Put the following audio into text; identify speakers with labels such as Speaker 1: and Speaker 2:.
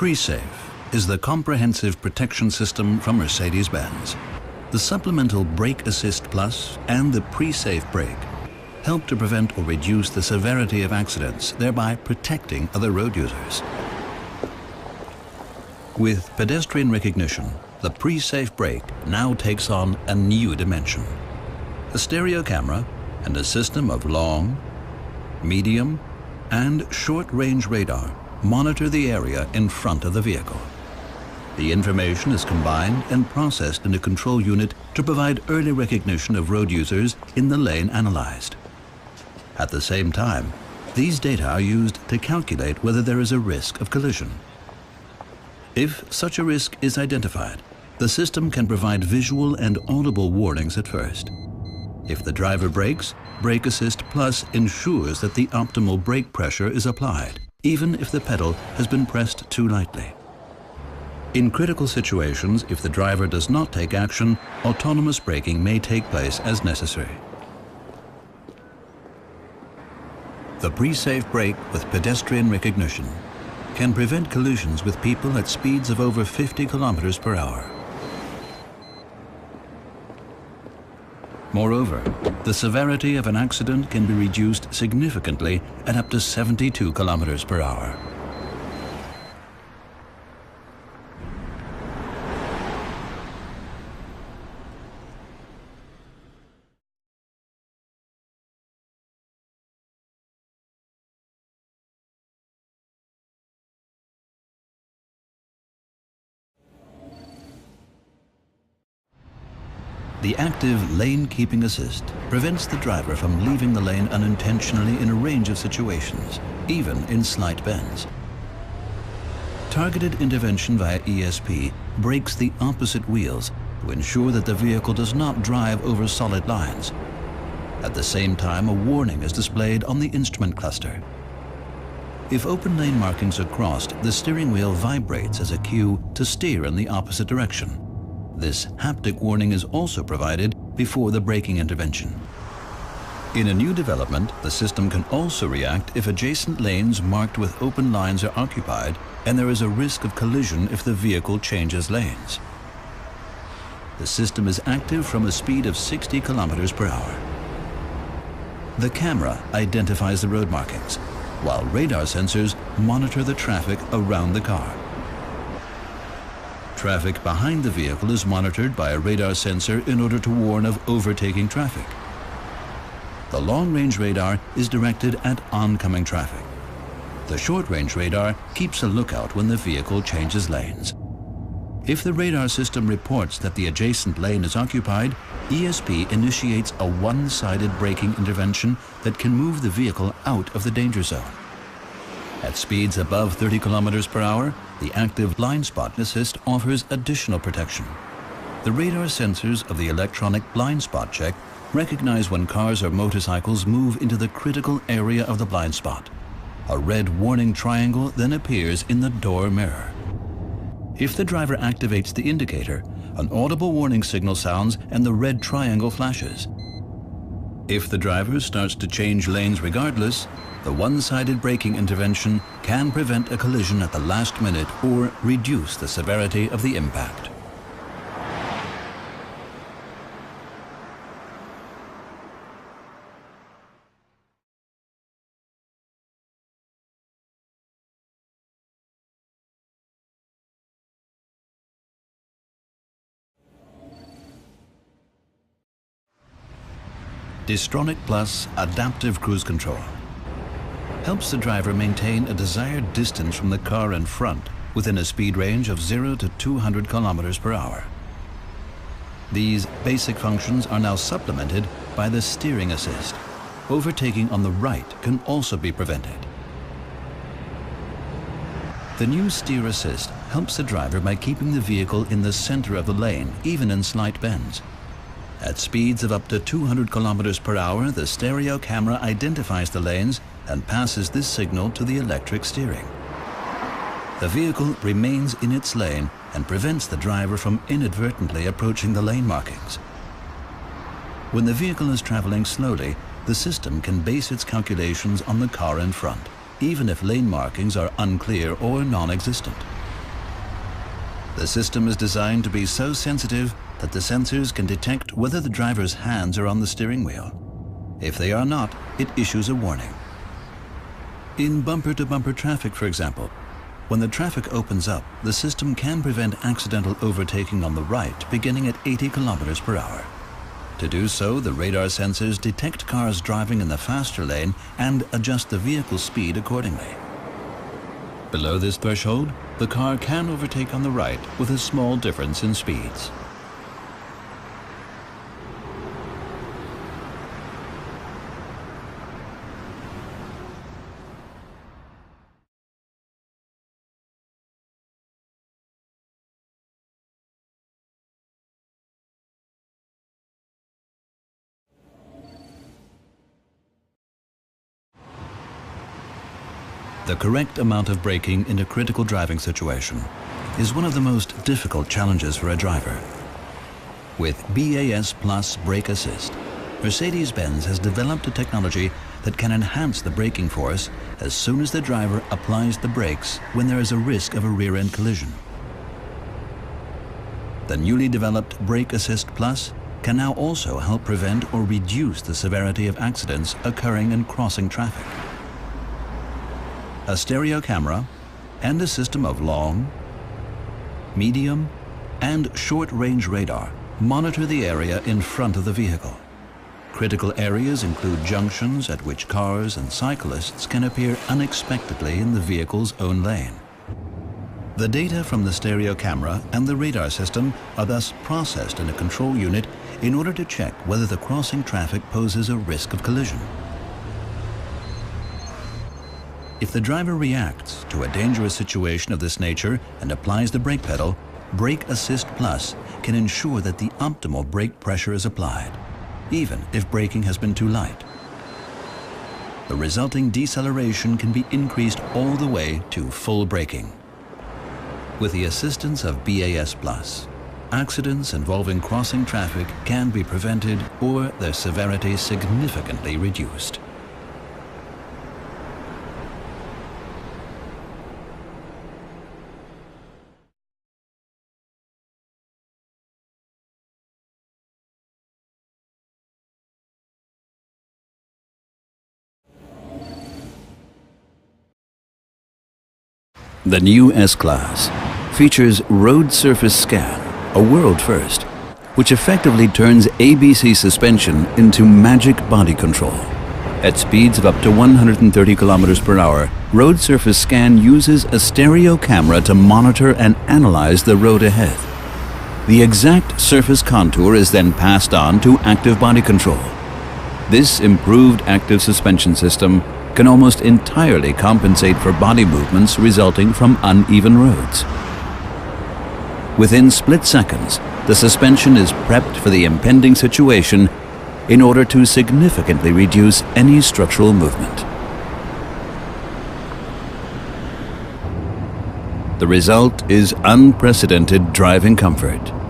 Speaker 1: Pre-Safe is the comprehensive protection system from Mercedes-Benz. The supplemental Brake Assist Plus and the Pre-Safe brake help to prevent or reduce the severity of accidents, thereby protecting other road users. With pedestrian recognition, the Pre-Safe brake now takes on a new dimension. A stereo camera and a system of long, medium, and short-range radar monitor the area in front of the vehicle. The information is combined and processed in a control unit to provide early recognition of road users in the lane analyzed. At the same time, these data are used to calculate whether there is a risk of collision. If such a risk is identified, the system can provide visual and audible warnings at first. If the driver brakes, Brake Assist Plus ensures that the optimal brake pressure is applied, even if the pedal has been pressed too lightly. In critical situations, if the driver does not take action, autonomous braking may take place as necessary. The Pre-Safe brake with pedestrian recognition can prevent collisions with people at speeds of over 50 kilometers per hour. Moreover, the severity of an accident can be reduced significantly at up to 72 kilometers per hour. The active lane keeping assist prevents the driver from leaving the lane unintentionally in a range of situations, even in slight bends. Targeted intervention via ESP brakes the opposite wheels to ensure that the vehicle does not drive over solid lines. At the same time, a warning is displayed on the instrument cluster. If open lane markings are crossed, the steering wheel vibrates as a cue to steer in the opposite direction. This haptic warning is also provided before the braking intervention. In a new development, the system can also react if adjacent lanes marked with open lines are occupied and there is a risk of collision if the vehicle changes lanes. The system is active from a speed of 60 kilometers per hour. The camera identifies the road markings, while radar sensors monitor the traffic around the car. Traffic behind the vehicle is monitored by a radar sensor in order to warn of overtaking traffic. The long-range radar is directed at oncoming traffic. The short-range radar keeps a lookout when the vehicle changes lanes. If the radar system reports that the adjacent lane is occupied, ESP initiates a one-sided braking intervention that can move the vehicle out of the danger zone. At speeds above 30 kilometers per hour, the active blind spot assist offers additional protection. The radar sensors of the electronic blind spot check recognize when cars or motorcycles move into the critical area of the blind spot. A red warning triangle then appears in the door mirror. If the driver activates the indicator, an audible warning signal sounds and the red triangle flashes. If the driver starts to change lanes regardless, the one-sided braking intervention can prevent a collision at the last minute or reduce the severity of the impact. Distronic Plus Adaptive Cruise Control helps the driver maintain a desired distance from the car in front within a speed range of 0 to 200 kilometers per hour. These basic functions are now supplemented by the steering assist. Overtaking on the right can also be prevented. The new steer assist helps the driver by keeping the vehicle in the center of the lane, even in slight bends. At speeds of up to 200 kilometers per hour, the stereo camera identifies the lanes and passes this signal to the electric steering. The vehicle remains in its lane and prevents the driver from inadvertently approaching the lane markings. When the vehicle is traveling slowly, the system can base its calculations on the car in front, even if lane markings are unclear or non-existent. The system is designed to be so sensitive that the sensors can detect whether the driver's hands are on the steering wheel. If they are not, it issues a warning. In bumper-to-bumper traffic, for example, when the traffic opens up, the system can prevent accidental overtaking on the right beginning at 80 kilometers per hour. To do so, the radar sensors detect cars driving in the faster lane and adjust the vehicle's speed accordingly. Below this threshold, the car can overtake on the right with a small difference in speeds. The correct amount of braking in a critical driving situation is one of the most difficult challenges for a driver. With BAS Plus Brake Assist, Mercedes-Benz has developed a technology that can enhance the braking force as soon as the driver applies the brakes when there is a risk of a rear-end collision. The newly developed Brake Assist Plus can now also help prevent or reduce the severity of accidents occurring in crossing traffic. A stereo camera and a system of long, medium, and short-range radar monitor the area in front of the vehicle. Critical areas include junctions at which cars and cyclists can appear unexpectedly in the vehicle's own lane. The data from the stereo camera and the radar system are thus processed in a control unit in order to check whether the crossing traffic poses a risk of collision. If the driver reacts to a dangerous situation of this nature and applies the brake pedal, Brake Assist Plus can ensure that the optimal brake pressure is applied, even if braking has been too light. The resulting deceleration can be increased all the way to full braking. With the assistance of BAS Plus, accidents involving crossing traffic can be prevented or their severity significantly reduced. The new S-Class features Road Surface Scan, a world first, which effectively turns ABC suspension into magic body control. At speeds of up to 130 kilometers per hour, Road Surface Scan uses a stereo camera to monitor and analyze the road ahead. The exact surface contour is then passed on to active body control. This improved active suspension system can almost entirely compensate for body movements resulting from uneven roads. Within split seconds, the suspension is prepped for the impending situation in order to significantly reduce any structural movement. The result is unprecedented driving comfort.